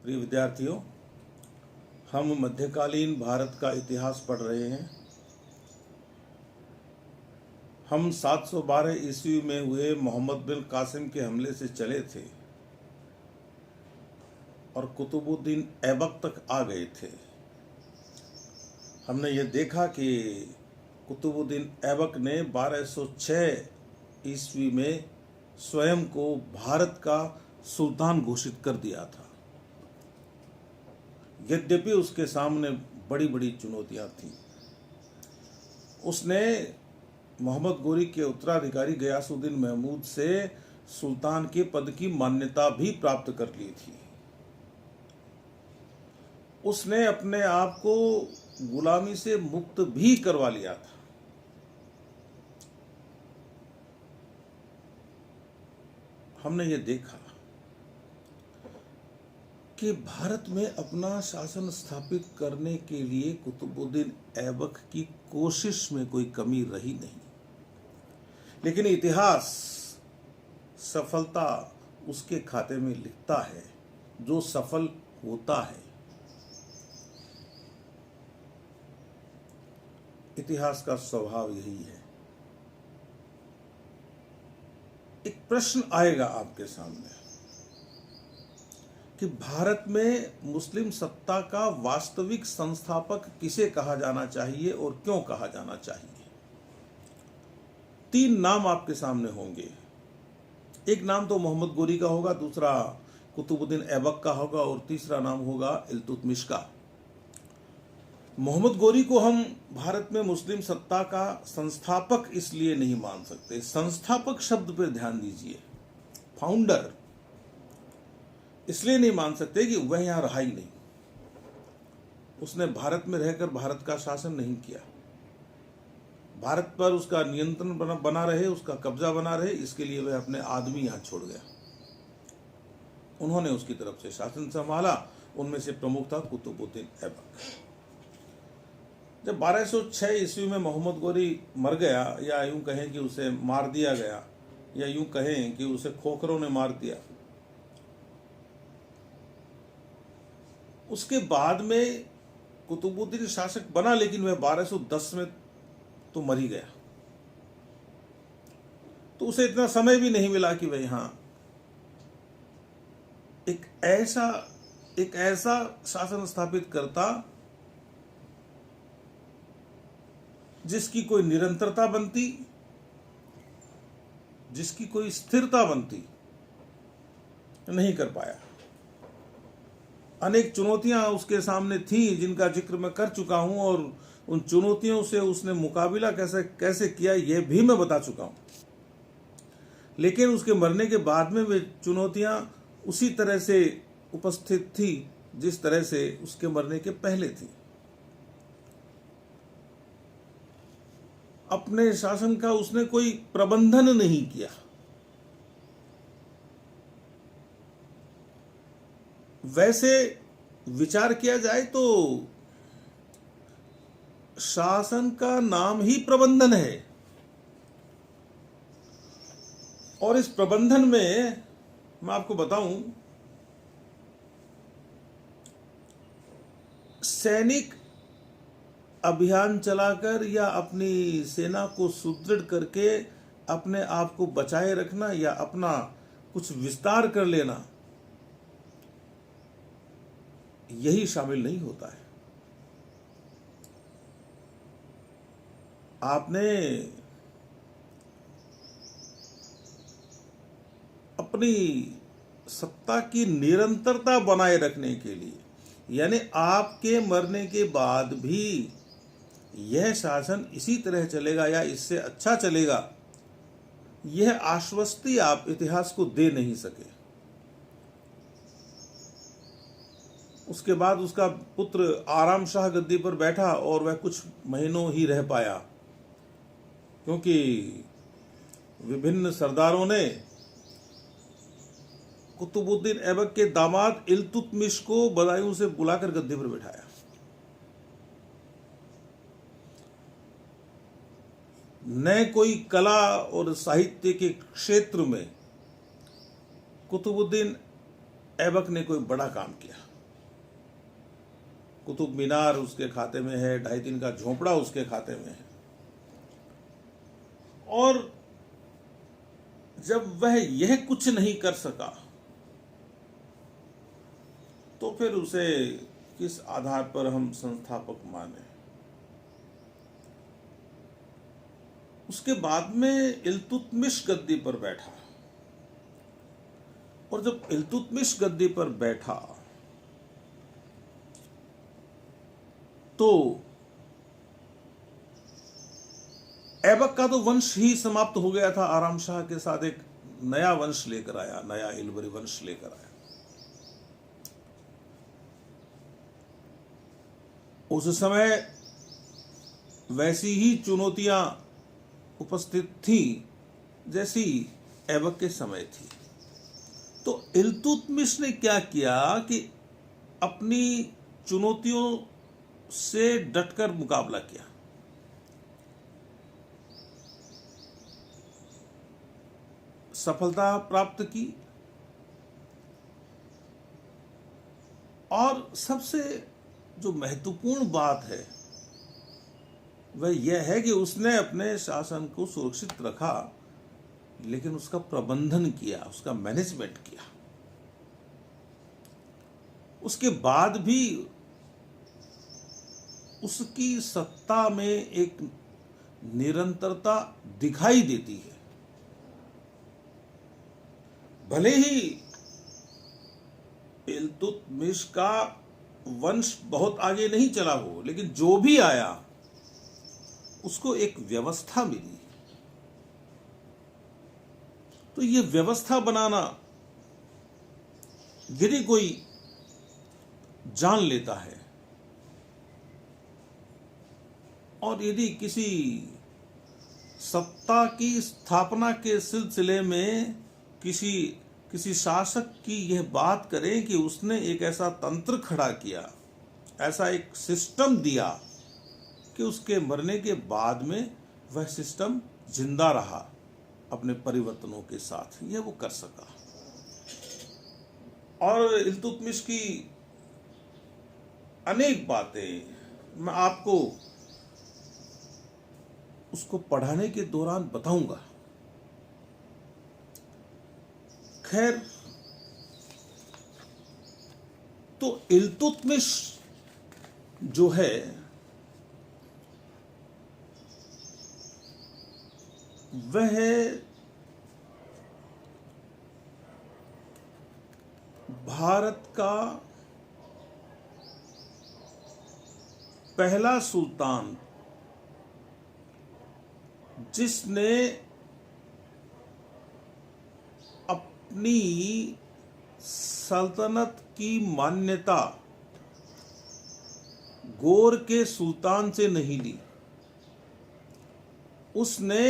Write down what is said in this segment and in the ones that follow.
प्रिय विद्यार्थियों, हम मध्यकालीन भारत का इतिहास पढ़ रहे हैं। हम 712 ईस्वी में हुए मोहम्मद बिन कासिम के हमले से चले थे और कुतुबुद्दीन ऐबक तक आ गए थे। हमने ये देखा कि कुतुबुद्दीन ऐबक ने 1206 ईस्वी में स्वयं को भारत का सुल्तान घोषित कर दिया था। यद्यपि उसके सामने बड़ी बड़ी चुनौतियां थीं। उसने मोहम्मद गोरी के उत्तराधिकारी गयासुद्दीन महमूद से सुल्तान के पद की मान्यता भी प्राप्त कर ली थी। उसने अपने आप को गुलामी से मुक्त भी करवा लिया था। हमने ये देखा कि भारत में अपना शासन स्थापित करने के लिए कुतुबुद्दीन ऐबक की कोशिश में कोई कमी रही नहीं, लेकिन इतिहास सफलता उसके खाते में लिखता है जो सफल होता है। इतिहास का स्वभाव यही है। एक प्रश्न आएगा आपके सामने कि भारत में मुस्लिम सत्ता का वास्तविक संस्थापक किसे कहा जाना चाहिए और क्यों कहा जाना चाहिए। 3 नाम आपके सामने होंगे। एक नाम तो मोहम्मद गोरी का होगा, दूसरा कुतुबुद्दीन ऐबक का होगा और तीसरा नाम होगा इल्तुतमिश का। मोहम्मद गोरी को हम भारत में मुस्लिम सत्ता का संस्थापक इसलिए नहीं मान सकते। संस्थापक शब्द पर ध्यान दीजिए। फाउंडर इसलिए नहीं मान सकते कि वह यहां रहा ही नहीं। उसने भारत में रहकर भारत का शासन नहीं किया। भारत पर उसका नियंत्रण बना रहे, उसका कब्जा बना रहे, इसके लिए वह अपने आदमी यहां छोड़ गया। उन्होंने उसकी तरफ से शासन संभाला। उनमें से प्रमुख था कुतुबुद्दीन ऐबक। जब 1206 ईस्वी में मोहम्मद गोरी मर गया, या यूं कहें कि उसे मार दिया गया, या यूं कहें कि उसे खोखरों ने मार दिया, उसके बाद में कुतुबुद्दीन शासक बना, लेकिन वह 1210 में तो मर ही गया। तो उसे इतना समय भी नहीं मिला कि वह यहां एक ऐसा शासन स्थापित करता जिसकी कोई निरंतरता बनती, जिसकी कोई स्थिरता बनती। नहीं कर पाया। अनेक चुनौतियां उसके सामने थी जिनका जिक्र मैं कर चुका हूं, और उन चुनौतियों से उसने मुकाबला कैसे किया यह भी मैं बता चुका हूं। लेकिन उसके मरने के बाद में वे चुनौतियां उसी तरह से उपस्थित थी जिस तरह से उसके मरने के पहले थी। अपने शासन का उसने कोई प्रबंधन नहीं किया। वैसे विचार किया जाए तो शासन का नाम ही प्रबंधन है, और इस प्रबंधन में मैं आपको बताऊं, सैनिक अभियान चलाकर या अपनी सेना को सुदृढ़ करके अपने आप को बचाए रखना या अपना कुछ विस्तार कर लेना, यही शामिल नहीं होता है। आपने अपनी सत्ता की निरंतरता बनाए रखने के लिए, यानी आपके मरने के बाद भी यह शासन इसी तरह चलेगा या इससे अच्छा चलेगा, यह आश्वस्ति आप इतिहास को दे नहीं सके। उसके बाद उसका पुत्र आराम शाह गद्दी पर बैठा और वह कुछ महीनों ही रह पाया, क्योंकि विभिन्न सरदारों ने कुतुबुद्दीन ऐबक के दामाद इल्तुतमिश को बदायूं से बुलाकर गद्दी पर बैठाया। न कोई कला और साहित्य के क्षेत्र में कुतुबुद्दीन ऐबक ने कोई बड़ा काम किया। कुतुब मीनार उसके खाते में है, 2.5-3 का झोपड़ा उसके खाते में है। और जब वह यह कुछ नहीं कर सका तो फिर उसे किस आधार पर हम संस्थापक माने। उसके बाद में इल्तुतमिश गद्दी पर बैठा, और जब इल्तुतमिश गद्दी पर बैठा तो ऐबक का तो वंश ही समाप्त हो गया था, आराम शाह के साथ एक नया वंश लेकर आया, नया इल्बरी वंश लेकर आया। उस समय वैसी ही चुनौतियां उपस्थित थी जैसी ऐबक के समय थी। तो इल्तुतमिश ने क्या किया कि अपनी चुनौतियों से डटकर मुकाबला किया। सफलता प्राप्त की, और सबसे जो महत्वपूर्ण बात है वह यह है कि उसने अपने शासन को सुरक्षित रखा, लेकिन उसका प्रबंधन किया, उसका मैनेजमेंट किया। उसके बाद भी उसकी सत्ता में एक निरंतरता दिखाई देती है। भले ही इल्तुतमिश का वंश बहुत आगे नहीं चला हो, लेकिन जो भी आया उसको एक व्यवस्था मिली। तो ये व्यवस्था बनाना यदि कोई जान लेता है, और यदि किसी सत्ता की स्थापना के सिलसिले में किसी शासक की यह बात करें कि उसने एक ऐसा तंत्र खड़ा किया, ऐसा एक सिस्टम दिया कि उसके मरने के बाद में वह सिस्टम जिंदा रहा अपने परिवर्तनों के साथ, यह वो कर सका। और इल्तुतमिश की अनेक बातें मैं आपको उसको पढ़ाने के दौरान बताऊंगा। खैर, तो इल्तुतमिश जो है वह भारत का पहला सुल्तान जिसने अपनी सल्तनत की मान्यता गौर के सुल्तान से नहीं ली, उसने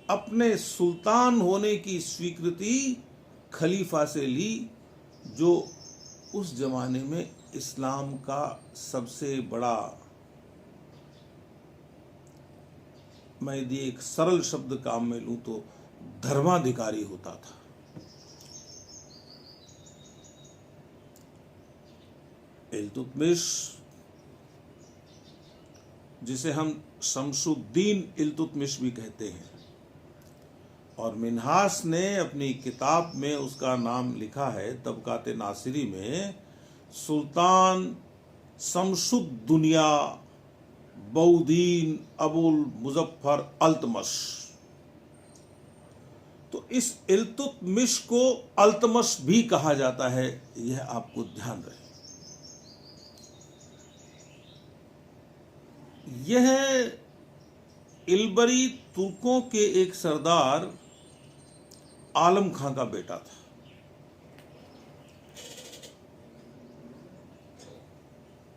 अपने सुल्तान होने की स्वीकृति खलीफा से ली, जो उस जमाने में इस्लाम का सबसे बड़ा, मैं यदि एक सरल शब्द काम में लूं तो धर्माधिकारी होता था। इल्तुतमिश, जिसे हम शमसुद्दीन इल्तुतमिश भी कहते हैं, और मिन्हास ने अपनी किताब में उसका नाम लिखा है तबकात नासिरी में, सुल्तान शमसुद्दुनिया बउद्दीन अबुल मुजफ्फर अल्तमश। तो इस इल्तुतमिश को अल्तमश भी कहा जाता है, यह आपको ध्यान रहे। यह इल्बरी तुर्कों के एक सरदार आलम खां का बेटा था।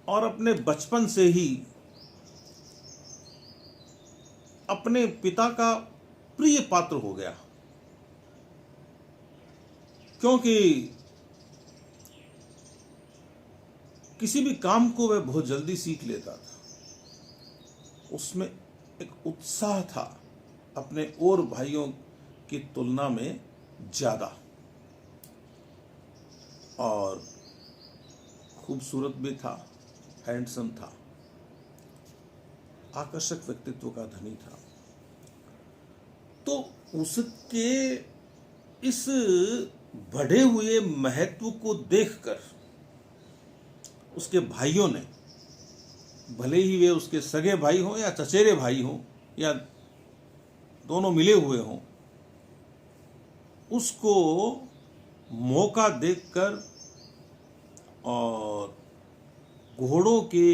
और अपने बचपन से ही अपने पिता का प्रिय पात्र हो गया, क्योंकि किसी भी काम को वह बहुत जल्दी सीख लेता था। उसमें एक उत्साह था अपने और भाइयों की तुलना में ज्यादा, और खूबसूरत भी था, हैंडसम था, आकर्षक व्यक्तित्व का धनी था। तो उसके इस बढ़े हुए महत्व को देखकर उसके भाइयों ने, भले ही वे उसके सगे भाई हों या चचेरे भाई हों या दोनों मिले हुए हों, उसको मौका देखकर और घोड़ों के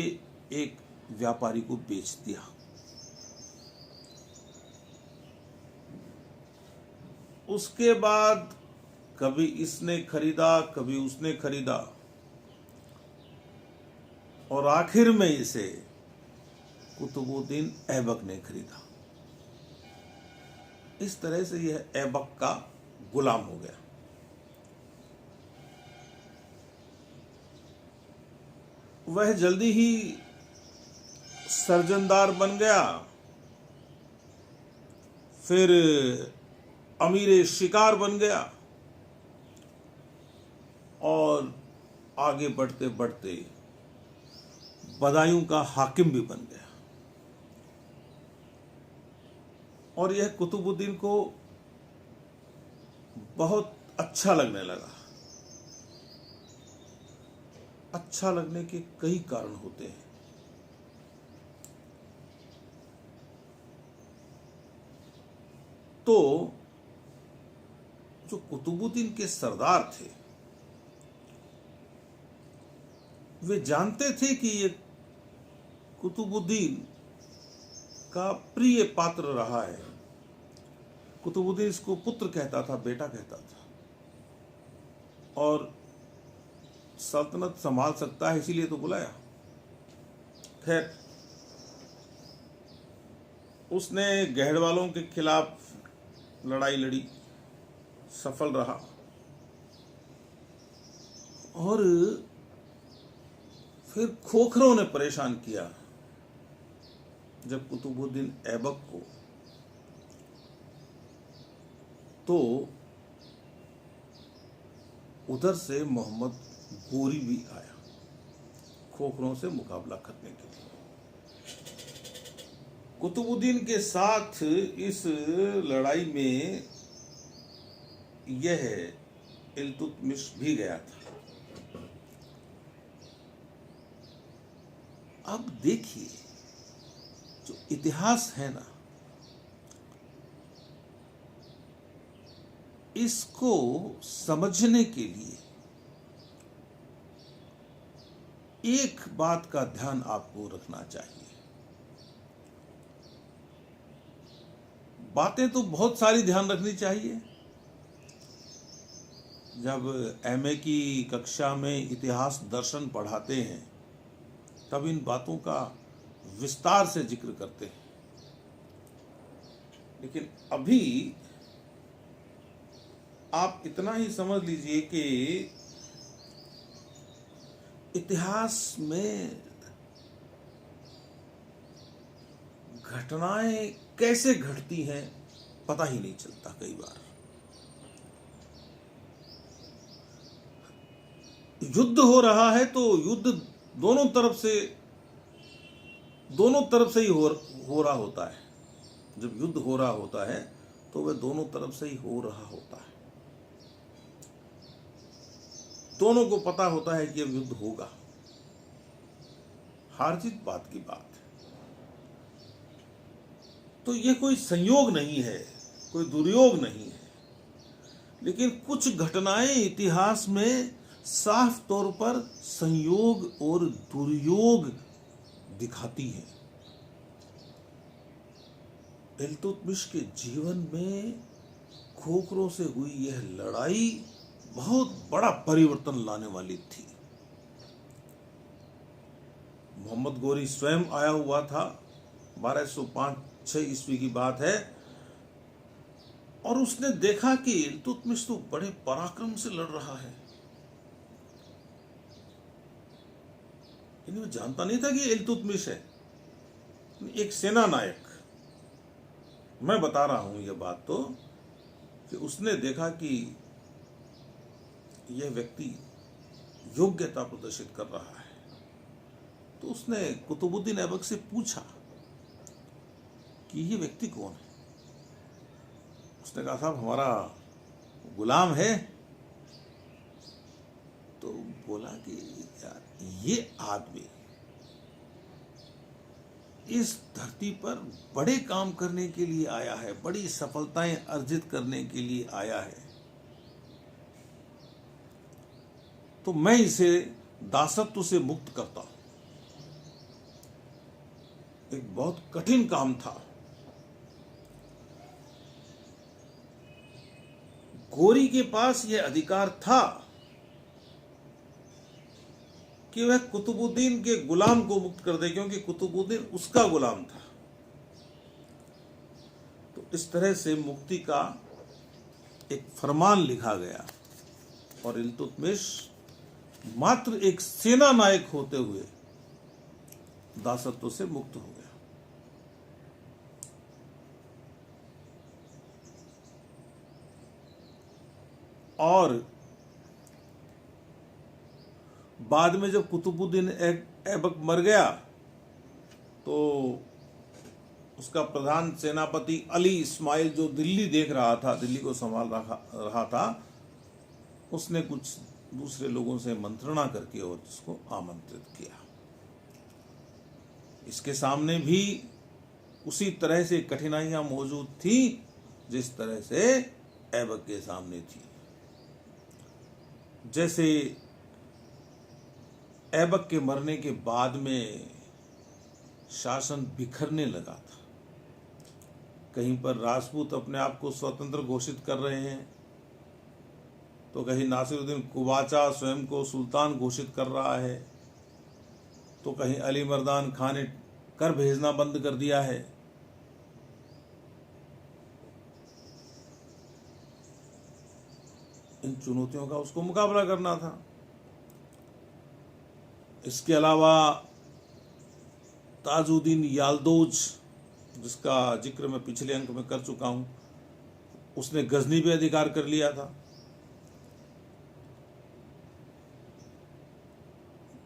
एक व्यापारी को बेच दिया। उसके बाद कभी इसने खरीदा, कभी उसने खरीदा, और आखिर में इसे कुतुबुद्दीन ऐबक ने खरीदा। इस तरह से यह ऐबक का गुलाम हो गया। वह जल्दी ही सर्जनदार बन गया, फिर अमीर शिकार बन गया, और आगे बढ़ते बढ़ते बदायूं का हाकिम भी बन गया। और यह कुतुबुद्दीन को बहुत अच्छा लगने लगा। अच्छा लगने के कई कारण होते हैं। तो जो कुतुबुद्दीन के सरदार थे, वे जानते थे कि ये कुतुबुद्दीन का प्रिय पात्र रहा है। कुतुबुद्दीन इसको पुत्र कहता था, बेटा कहता था, और सल्तनत संभाल सकता है, इसीलिए तो बुलाया। खैर, उसने गहड़वालों के खिलाफ लड़ाई लड़ी, सफल रहा, और फिर खोखरों ने परेशान किया। जब कुतुबुद्दीन ऐबक को, तो उधर से मोहम्मद गोरी भी आया खोखरों से मुकाबला करने के लिए। कुतुबुद्दीन के साथ इस लड़ाई में यह इल्तुतमिश भी गया था। अब देखिए, जो इतिहास है ना, इसको समझने के लिए एक बात का ध्यान आपको रखना चाहिए। बातें तो बहुत सारी ध्यान रखनी चाहिए। जब एमए की कक्षा में इतिहास दर्शन पढ़ाते हैं, तब इन बातों का विस्तार से जिक्र करते हैं। लेकिन अभी आप इतना ही समझ लीजिए कि इतिहास में घटनाएं कैसे घटती हैं पता ही नहीं चलता। कई बार युद्ध हो रहा है तो युद्ध दोनों तरफ से ही हो रहा होता है। जब युद्ध हो रहा होता है तो वह दोनों तरफ से ही हो रहा होता है। दोनों को पता होता है कि अब युद्ध होगा। हार जीत बात की बात है। तो यह कोई संयोग नहीं है, कोई दुर्योग नहीं है। लेकिन कुछ घटनाएं इतिहास में साफ तौर पर संयोग और दुर्योग दिखाती हैं। इल्तुतमिश के जीवन में खोखरों से हुई यह लड़ाई बहुत बड़ा परिवर्तन लाने वाली थी। मोहम्मद गोरी स्वयं आया हुआ था, 1205-6 ईस्वी की बात है, और उसने देखा कि इल्तुतमिश तो बड़े पराक्रम से लड़ रहा है। वो जानता नहीं था कि इल्तुतमिश है, एक सेना नायक। मैं बता रहा हूं यह बात तो, कि उसने देखा कि यह व्यक्ति योग्यता प्रदर्शित कर रहा है। तो उसने कुतुबुद्दीन ऐबक से पूछा कि ये व्यक्ति कौन है। उसने कहा साहब हमारा गुलाम है। तो बोला कि यार ये आदमी इस धरती पर बड़े काम करने के लिए आया है, बड़ी सफलताएं अर्जित करने के लिए आया है, तो मैं इसे दासत्व से मुक्त करता हूं। एक बहुत कठिन काम था। गोरी के पास यह अधिकार था कि वह कुतुबुद्दीन के गुलाम को मुक्त कर दे, क्योंकि कुतुबुद्दीन उसका गुलाम था। तो इस तरह से मुक्ति का एक फरमान लिखा गया और इल्तुतमिश मात्र एक सेना नायक होते हुए दासत्व से मुक्त हो गया। और बाद में जब कुतुबुद्दीन ऐबक मर गया तो उसका प्रधान सेनापति अली इस्माइल, जो दिल्ली देख रहा था, दिल्ली को संभाल रहा था, उसने कुछ दूसरे लोगों से मंत्रणा करके और उसको आमंत्रित किया। इसके सामने भी उसी तरह से कठिनाइयां मौजूद थी जिस तरह से ऐबक के सामने थी। जैसे ऐबक के मरने के बाद में शासन बिखरने लगा था। कहीं पर राजपूत अपने आप को स्वतंत्र घोषित कर रहे हैं, तो कहीं नासिरुद्दीन कुबाचा स्वयं को सुल्तान घोषित कर रहा है, तो कहीं अली मर्दान खान ने कर भेजना बंद कर दिया है। इन चुनौतियों का उसको मुकाबला करना था। इसके अलावा ताजुद्दीन याल्दोज, जिसका जिक्र मैं पिछले अंक में कर चुका हूं, उसने गजनी पे अधिकार कर लिया था।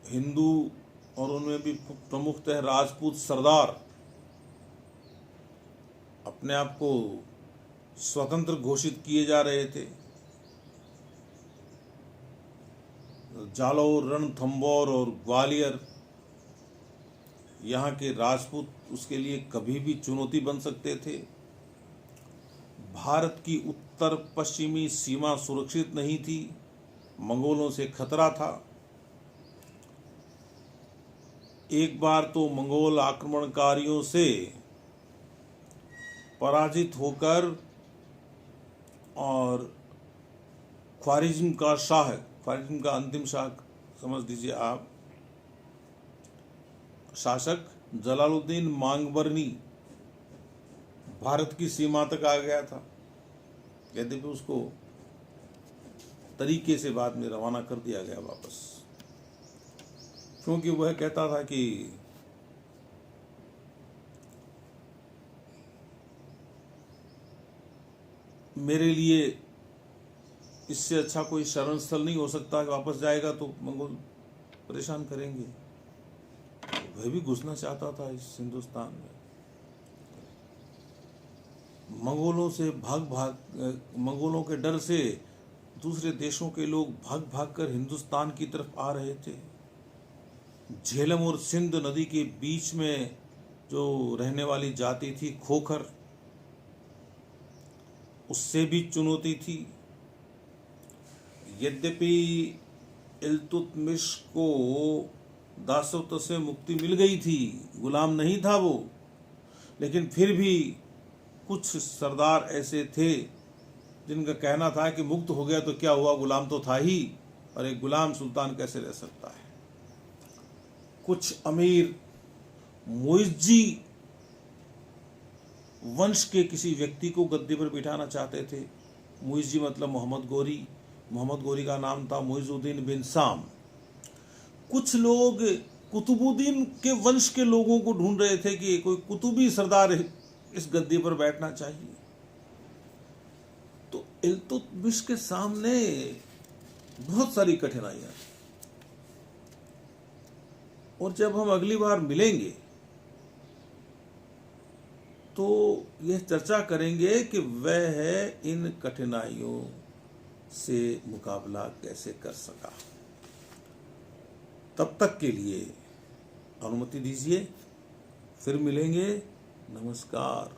हिंदू और उनमें भी प्रमुखतः राजपूत सरदार अपने आप को स्वतंत्र घोषित किए जा रहे थे। जालौर, रणथंभौर और ग्वालियर, यहाँ के राजपूत उसके लिए कभी भी चुनौती बन सकते थे। भारत की उत्तर पश्चिमी सीमा सुरक्षित नहीं थी, मंगोलों से खतरा था। एक बार तो मंगोल आक्रमणकारियों से पराजित होकर और ख्वारिज्म का शाह, ख्वारिज्म का अंतिम शाह समझ लीजिए आप, शासक जलालुद्दीन मांगबरनी भारत की सीमा तक आ गया था। यद्यपि उसको तरीके से बाद में रवाना कर दिया गया वापस, क्योंकि वह कहता था कि मेरे लिए इससे अच्छा कोई शरण स्थल नहीं हो सकता, वापस जाएगा तो मंगोल परेशान करेंगे। वह भी घुसना चाहता था इस हिंदुस्तान में। मंगोलों के डर से दूसरे देशों के लोग भाग भाग कर हिंदुस्तान की तरफ आ रहे थे। झेलम और सिंध नदी के बीच में जो रहने वाली जाति थी खोखर, उससे भी चुनौती थी। यद्यपि इल्तुतमिश को दासत्व से मुक्ति मिल गई थी, गुलाम नहीं था वो, लेकिन फिर भी कुछ सरदार ऐसे थे जिनका कहना था कि मुक्त हो गया तो क्या हुआ, गुलाम तो था ही, और एक गुलाम सुल्तान कैसे रह सकता है। कुछ अमीर मुइज्जी वंश के किसी व्यक्ति को गद्दी पर बिठाना चाहते थे। मुइज्जी मतलब मोहम्मद गोरी। मोहम्मद गोरी का नाम था मुइजुद्दीन बिन साम। कुछ लोग कुतुबुद्दीन के वंश के लोगों को ढूंढ रहे थे कि कोई कुतुबी सरदार इस गद्दी पर बैठना चाहिए। तो इल्तुतमिश के सामने बहुत सारी कठिनाइयां, और जब हम अगली बार मिलेंगे तो यह चर्चा करेंगे कि वह इन कठिनाइयों से मुकाबला कैसे कर सका। तब तक के लिए अनुमति दीजिए, फिर मिलेंगे। नमस्कार।